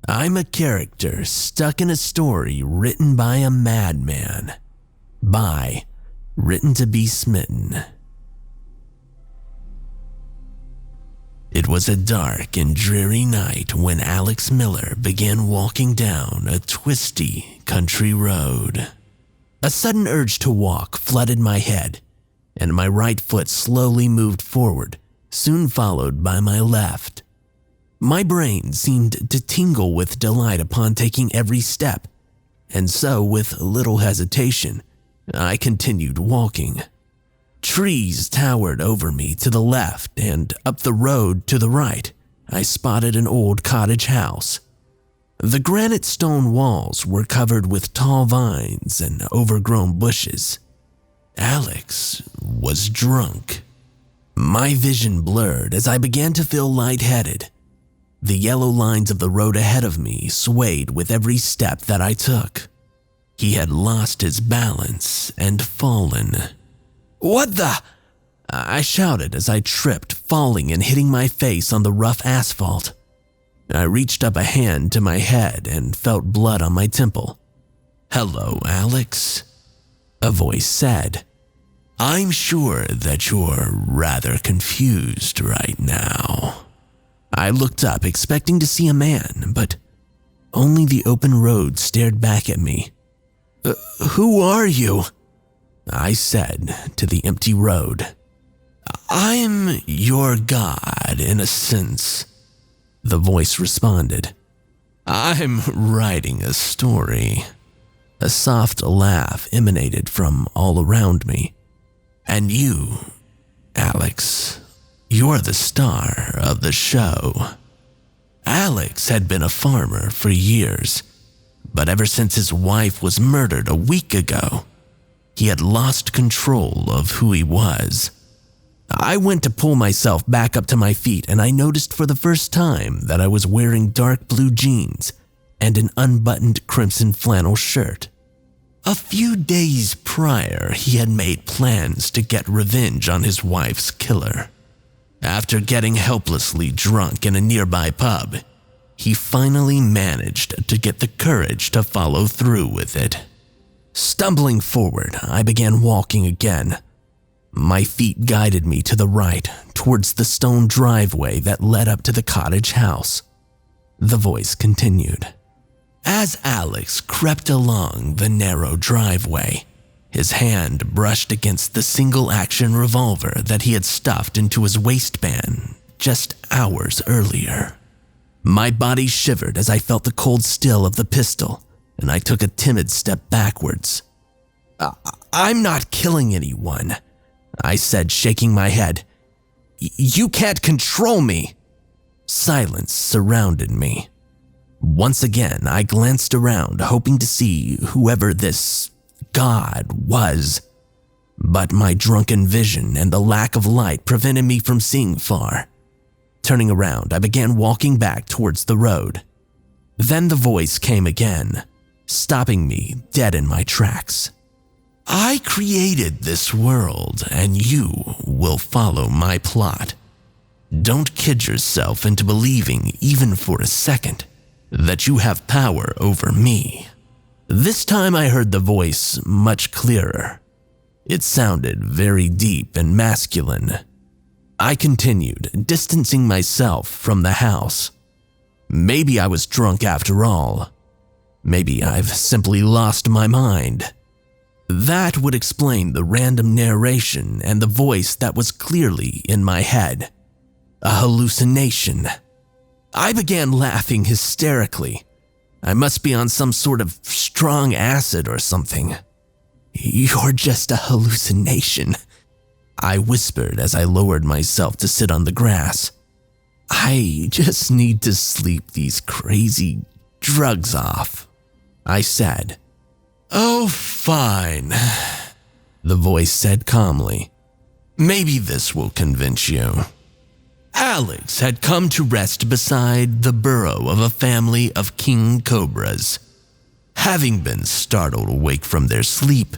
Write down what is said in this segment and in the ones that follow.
I'm a character stuck in a story written by a madman. By WrittenToBeSmitten. It was a dark and dreary night when Alex Miller began walking down a twisty country road. A sudden urge to walk flooded my head, and my right foot slowly moved forward, soon followed by my left. My brain seemed to tingle with delight upon taking every step, and so with little hesitation, I continued walking. Trees towered over me to the left, and up the road to the right, I spotted an old cottage house. The granite stone walls were covered with tall vines and overgrown bushes. Alex was drunk. My vision blurred as I began to feel lightheaded. The yellow lines of the road ahead of me swayed with every step that I took. He had lost his balance and fallen. "What the?" I shouted as I tripped, falling and hitting my face on the rough asphalt. I reached up a hand to my head and felt blood on my temple. "Hello, Alex," a voice said. "I'm sure that you're rather confused right now." I looked up expecting to see a man, but only the open road stared back at me. Who are you?" I said to the empty road. "I'm your god in a sense," the voice responded. "I'm writing a story." A soft laugh emanated from all around me. "And you, Alex, you're the star of the show." Alex had been a farmer for years, but ever since his wife was murdered a week ago, he had lost control of who he was. I went to pull myself back up to my feet, and I noticed for the first time that I was wearing dark blue jeans and an unbuttoned crimson flannel shirt. A few days prior, he had made plans to get revenge on his wife's killer. After getting helplessly drunk in a nearby pub, he finally managed to get the courage to follow through with it. Stumbling forward, I began walking again. My feet guided me to the right, towards the stone driveway that led up to the cottage house. The voice continued. As Alex crept along the narrow driveway, his hand brushed against the single-action revolver that he had stuffed into his waistband just hours earlier. My body shivered as I felt the cold steel of the pistol, and I took a timid step backwards. "I'm not killing anyone," I said, shaking my head. "You can't control me." Silence surrounded me. Once again, I glanced around, hoping to see whoever this god was. But my drunken vision and the lack of light prevented me from seeing far. Turning around, I began walking back towards the road. Then the voice came again, stopping me dead in my tracks. "I created this world, and you will follow my plot. Don't kid yourself into believing, even for a second, that you have power over me." This time I heard the voice much clearer. It sounded very deep and masculine. I continued, distancing myself from the house. Maybe I was drunk after all. Maybe I've simply lost my mind. That would explain the random narration and the voice that was clearly in my head. A hallucination. I began laughing hysterically. I must be on some sort of strong acid or something. "You're just a hallucination," I whispered as I lowered myself to sit on the grass. "I just need to sleep these crazy drugs off," I said. "Oh, fine," the voice said calmly. "Maybe this will convince you." Alex had come to rest beside the burrow of a family of king cobras. Having been startled awake from their sleep,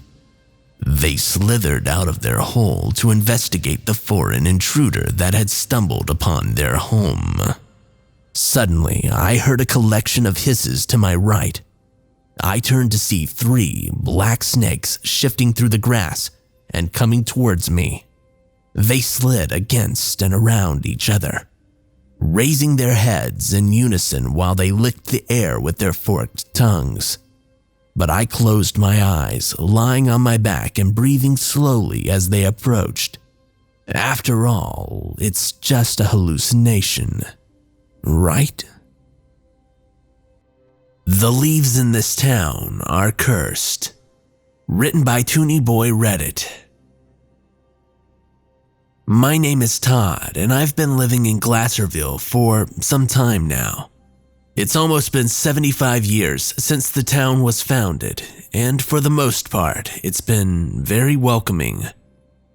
they slithered out of their hole to investigate the foreign intruder that had stumbled upon their home. Suddenly, I heard a collection of hisses to my right. I turned to see 3 black snakes shifting through the grass and coming towards me. They slid against and around each other, raising their heads in unison while they licked the air with their forked tongues. But I closed my eyes, lying on my back and breathing slowly as they approached. After all, it's just a hallucination, right? The leaves in this town are cursed. Written by toonieboireddit. My name is Todd, and I've been living in Glasserville for some time now. It's almost been 75 years since the town was founded, and for the most part, it's been very welcoming.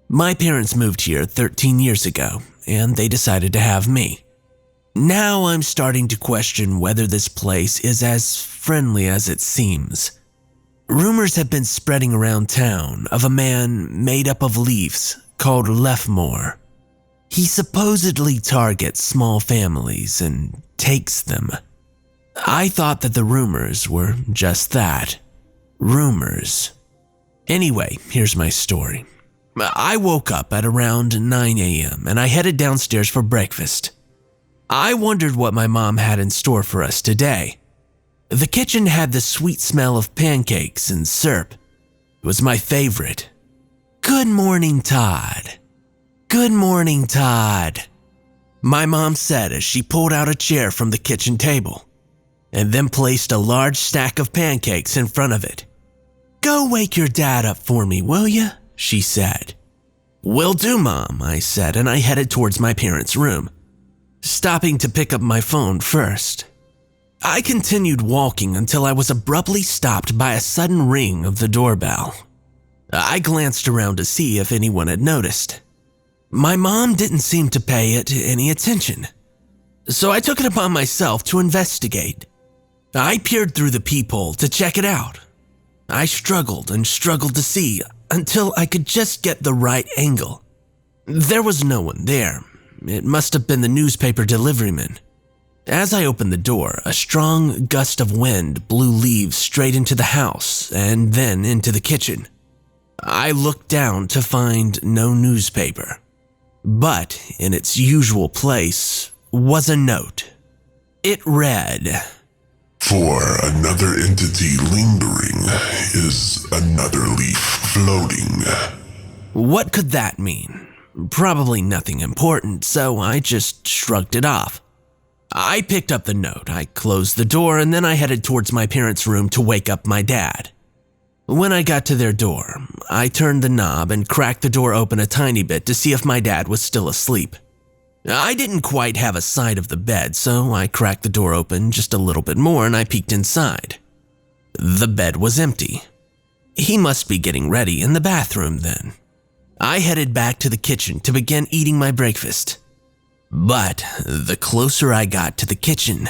My parents moved here 13 years ago, and they decided to have me. Now I'm starting to question whether this place is as friendly as it seems. Rumors have been spreading around town of a man made up of leaves called Lefmore. He supposedly targets small families and takes them. I thought that the rumors were just that, rumors. Anyway, here's my story. I woke up at around 9 a.m. and I headed downstairs for breakfast. I wondered what my mom had in store for us today. The kitchen had the sweet smell of pancakes and syrup. It was my favorite. "Good morning, Todd. Good morning, Todd," my mom said as she pulled out a chair from the kitchen table and then placed a large stack of pancakes in front of it. "Go wake your dad up for me, will ya?" she said. "Will do, Mom," I said, and I headed towards my parents' room, stopping to pick up my phone first. I continued walking until I was abruptly stopped by a sudden ring of the doorbell. I glanced around to see if anyone had noticed. My mom didn't seem to pay it any attention, so I took it upon myself to investigate. I peered through the peephole to check it out. I struggled and struggled to see until I could just get the right angle. There was no one there. It must have been the newspaper deliveryman. As I opened the door, a strong gust of wind blew leaves straight into the house and then into the kitchen. I looked down to find no newspaper, but in its usual place was a note. It read, "For another entity lingering is another leaf floating." What could that mean? Probably nothing important, so I just shrugged it off. I picked up the note, I closed the door, and then I headed towards my parents' room to wake up my dad. When I got to their door, I turned the knob and cracked the door open a tiny bit to see if my dad was still asleep. I didn't quite have a sight of the bed, so I cracked the door open just a little bit more and I peeked inside. The bed was empty. He must be getting ready in the bathroom then. I headed back to the kitchen to begin eating my breakfast. But the closer I got to the kitchen,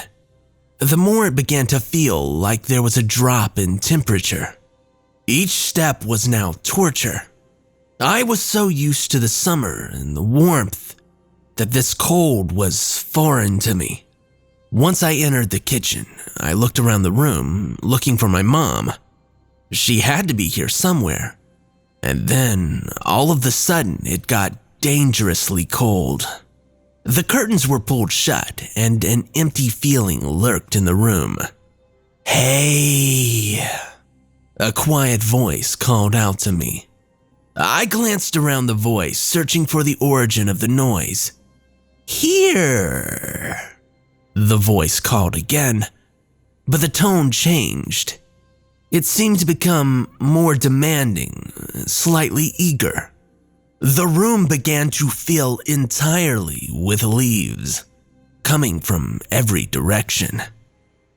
the more it began to feel like there was a drop in temperature. Each step was now torture. I was so used to the summer and the warmth that this cold was foreign to me. Once I entered the kitchen, I looked around the room looking for my mom. She had to be here somewhere. And then, all of a sudden, it got dangerously cold. The curtains were pulled shut and an empty feeling lurked in the room. "Hey!" a quiet voice called out to me. I glanced around the voice, searching for the origin of the noise. "Here!" the voice called again, but the tone changed. It seemed to become more demanding, slightly eager. The room began to fill entirely with leaves, coming from every direction.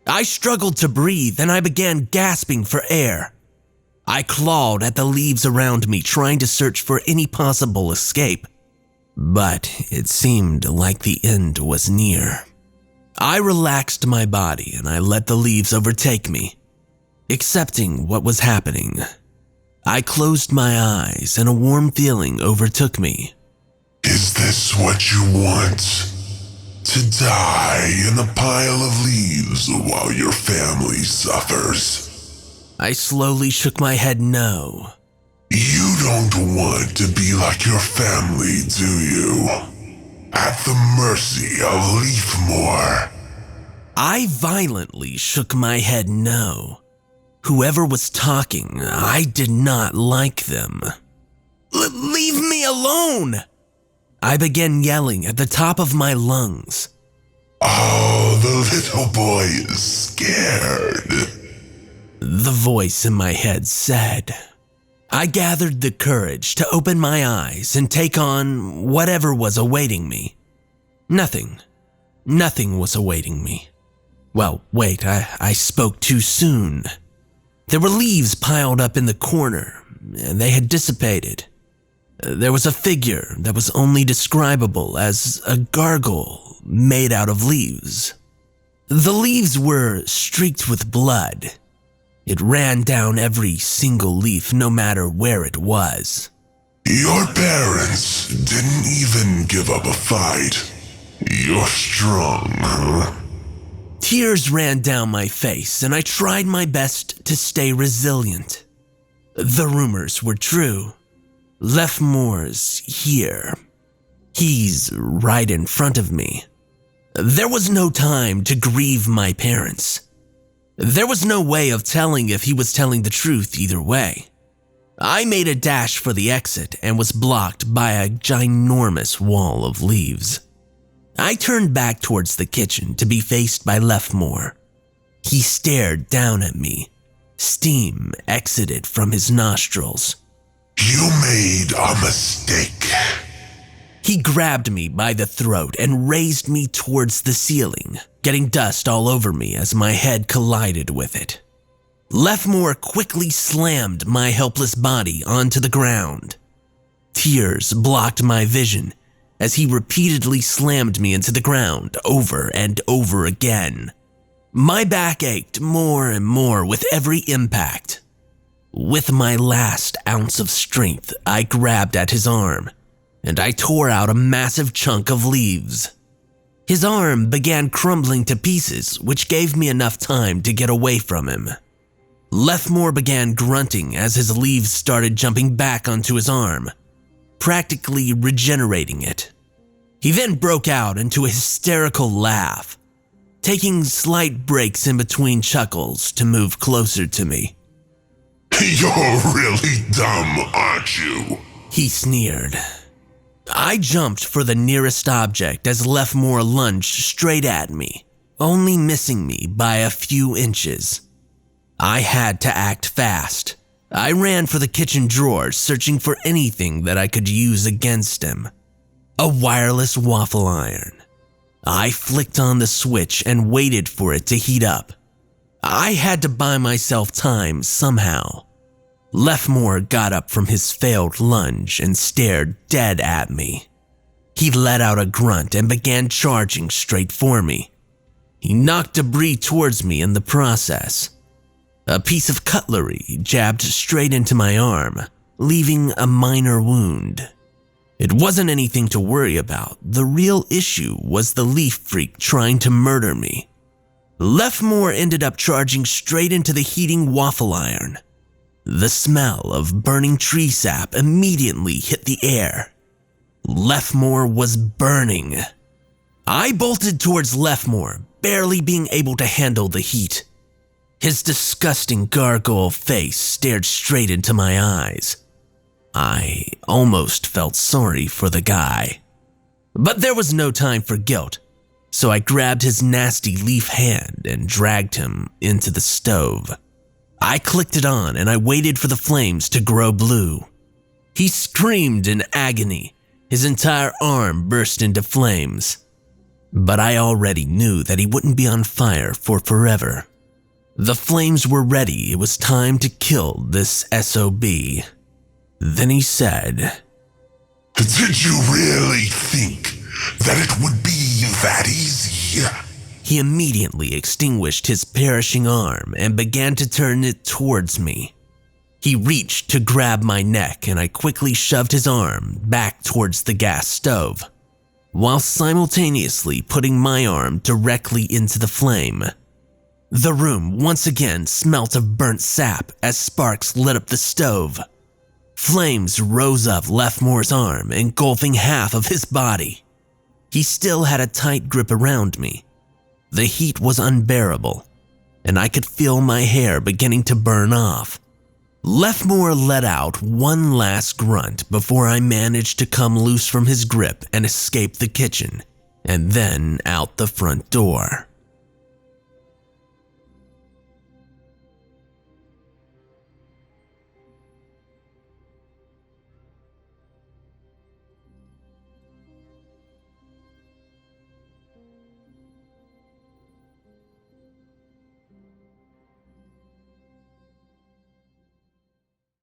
I struggled to breathe and I began gasping for air. I clawed at the leaves around me, trying to search for any possible escape, but it seemed like the end was near. I relaxed my body and I let the leaves overtake me, accepting what was happening. I closed my eyes and a warm feeling overtook me. "Is this what you want?" To die in a pile of leaves while your family suffers. I slowly shook my head no. You don't want to be like your family, do you? At the mercy of Leafmore. I violently shook my head no. Whoever was talking, I did not like them. Leave me alone! I began yelling at the top of my lungs. Oh, the little boy is scared. The voice in my head said. I gathered the courage to open my eyes and take on whatever was awaiting me. Nothing was awaiting me. Well, wait, I spoke too soon. There were leaves piled up in the corner, and they had dissipated. There was a figure that was only describable as a gargoyle made out of leaves. The leaves were streaked with blood. It ran down every single leaf, no matter where it was. Your parents didn't even give up a fight. You're strong, huh? Tears ran down my face, and I tried my best to stay resilient. The rumors were true. Leafmore's here. He's right in front of me. There was no time to grieve my parents. There was no way of telling if he was telling the truth either way. I made a dash for the exit and was blocked by a ginormous wall of leaves. I turned back towards the kitchen to be faced by Leafmore. He stared down at me. Steam exited from his nostrils. You made a mistake. He grabbed me by the throat and raised me towards the ceiling, getting dust all over me as my head collided with it. Leafmore quickly slammed my helpless body onto the ground. Tears blocked my vision as he repeatedly slammed me into the ground over and over again. My back ached more and more with every impact. With my last ounce of strength, I grabbed at his arm, and I tore out a massive chunk of leaves. His arm began crumbling to pieces, which gave me enough time to get away from him. Leafmore began grunting as his leaves started jumping back onto his arm, practically regenerating it. He then broke out into a hysterical laugh, taking slight breaks in between chuckles to move closer to me. You're really dumb, aren't you? He sneered. I jumped for the nearest object as Leafmore lunged straight at me, only missing me by a few inches. I had to act fast. I ran for the kitchen drawers, searching for anything that I could use against him. A wireless waffle iron. I flicked on the switch and waited for it to heat up. I had to buy myself time somehow. Leafmore got up from his failed lunge and stared dead at me. He let out a grunt and began charging straight for me. He knocked debris towards me in the process. A piece of cutlery jabbed straight into my arm, leaving a minor wound. It wasn't anything to worry about. The real issue was the leaf freak trying to murder me. Leafmore ended up charging straight into the heating waffle iron. The smell of burning tree sap immediately hit the air. Leafmore was burning. I bolted towards Leafmore, barely being able to handle the heat. His disgusting gargoyle face stared straight into my eyes. I almost felt sorry for the guy. But there was no time for guilt, so I grabbed his nasty leaf hand and dragged him into the stove. I clicked it on and I waited for the flames to grow blue. He screamed in agony. His entire arm burst into flames. But I already knew that he wouldn't be on fire for forever. The flames were ready. It was time to kill this SOB. Then he said, Did you really think that it would be that easy? He immediately extinguished his perishing arm and began to turn it towards me. He reached to grab my neck and I quickly shoved his arm back towards the gas stove. while simultaneously putting my arm directly into the flame. The room once again smelt of burnt sap as sparks lit up the stove. Flames rose up Lefmore's arm, engulfing half of his body. He still had a tight grip around me. The heat was unbearable, and I could feel my hair beginning to burn off. Lefmore let out one last grunt before I managed to come loose from his grip and escape the kitchen, and then out the front door.